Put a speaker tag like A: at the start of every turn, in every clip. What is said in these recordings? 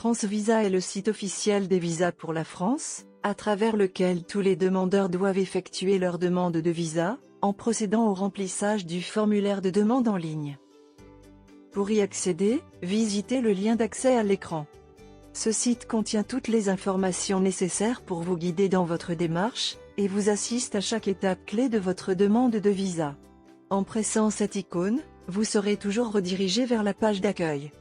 A: France Visa est le site officiel des visas pour la France, à travers lequel tous les demandeurs doivent effectuer leur demande de visa, en procédant au remplissage du formulaire de demande en ligne. Pour y accéder, visitez le lien d'accès à l'écran. Ce site contient toutes les informations nécessaires pour vous guider dans votre démarche, et vous assiste à chaque étape clé de votre demande de visa. En pressant cette icône, vous serez toujours redirigé vers la page d'accueil.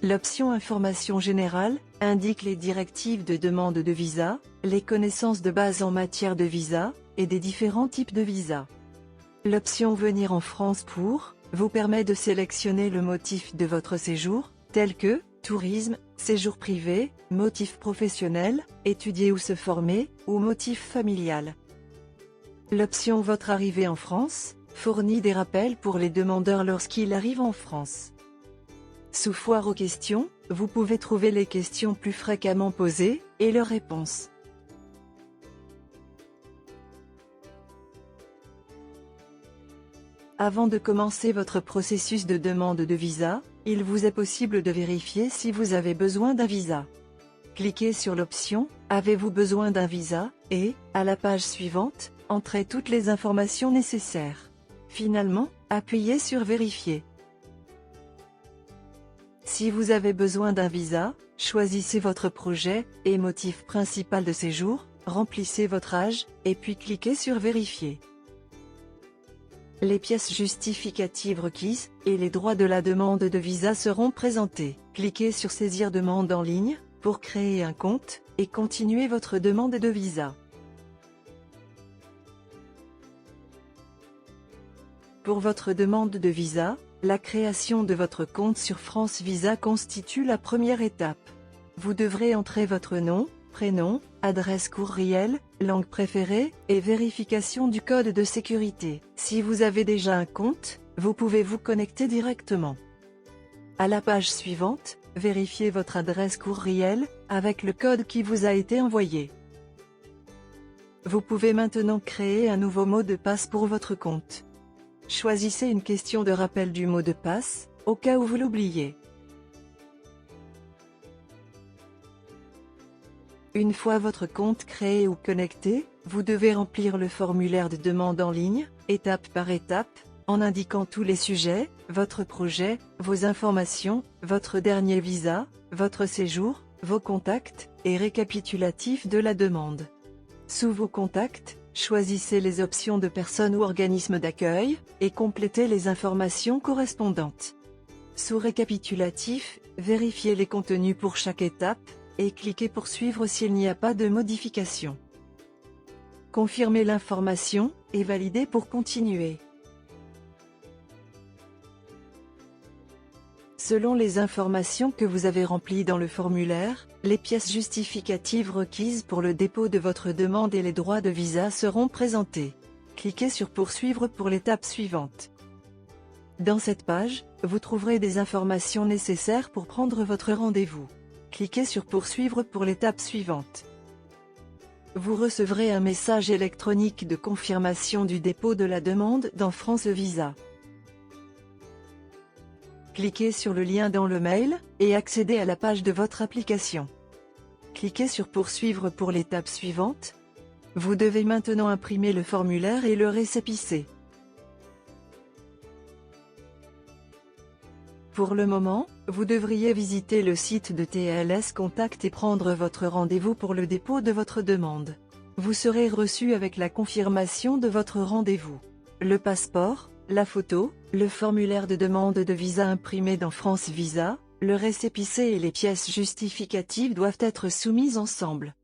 A: L'option Information générale indique les directives de demande de visa, les connaissances de base en matière de visa, et des différents types de visa. L'option Venir en France pour vous permet de sélectionner le motif de votre séjour, tel que tourisme, séjour privé, motif professionnel, étudier ou se former, ou motif familial. L'option Votre arrivée en France fournit des rappels pour les demandeurs lorsqu'ils arrivent en France. Sous Foire aux questions, vous pouvez trouver les questions plus fréquemment posées, et leurs réponses. Avant de commencer votre processus de demande de visa, il vous est possible de vérifier si vous avez besoin d'un visa. Cliquez sur l'option « Avez-vous besoin d'un visa ?» et, à la page suivante, entrez toutes les informations nécessaires. Finalement, appuyez sur « Vérifier ». Si vous avez besoin d'un visa, choisissez votre projet et motif principal de séjour, remplissez votre âge, et puis cliquez sur « Vérifier ». Les pièces justificatives requises et les droits de la demande de visa seront présentés. Cliquez sur Saisir demande en ligne pour créer un compte et continuer votre demande de visa. Pour votre demande de visa, la création de votre compte sur France Visa constitue la première étape. Vous devrez entrer votre nom, prénom, adresse courriel, langue préférée, et vérification du code de sécurité. Si vous avez déjà un compte, vous pouvez vous connecter directement. À la page suivante, vérifiez votre adresse courriel, avec le code qui vous a été envoyé. Vous pouvez maintenant créer un nouveau mot de passe pour votre compte. Choisissez une question de rappel du mot de passe, au cas où vous l'oubliez. Une fois votre compte créé ou connecté, vous devez remplir le formulaire de demande en ligne, étape par étape, en indiquant tous les sujets, votre projet, vos informations, votre dernier visa, votre séjour, vos contacts, et récapitulatif de la demande. Sous vos contacts, choisissez les options de personnes ou organismes d'accueil, et complétez les informations correspondantes. Sous récapitulatif, vérifiez les contenus pour chaque étape, et cliquez pour suivre s'il n'y a pas de modification. Confirmez l'information, et validez pour continuer. Selon les informations que vous avez remplies dans le formulaire, les pièces justificatives requises pour le dépôt de votre demande et les droits de visa seront présentés. Cliquez sur Poursuivre pour l'étape suivante. Dans cette page, vous trouverez des informations nécessaires pour prendre votre rendez-vous. Cliquez sur Poursuivre pour l'étape suivante. Vous recevrez un message électronique de confirmation du dépôt de la demande dans France Visa. Cliquez sur le lien dans le mail, et accédez à la page de votre application. Cliquez sur Poursuivre pour l'étape suivante. Vous devez maintenant imprimer le formulaire et le récépissé. Pour le moment, vous devriez visiter le site de TLS Contact et prendre votre rendez-vous pour le dépôt de votre demande. Vous serez reçu avec la confirmation de votre rendez-vous. Le passeport, la photo, le formulaire de demande de visa imprimé dans France Visa, le récépissé et les pièces justificatives doivent être soumises ensemble.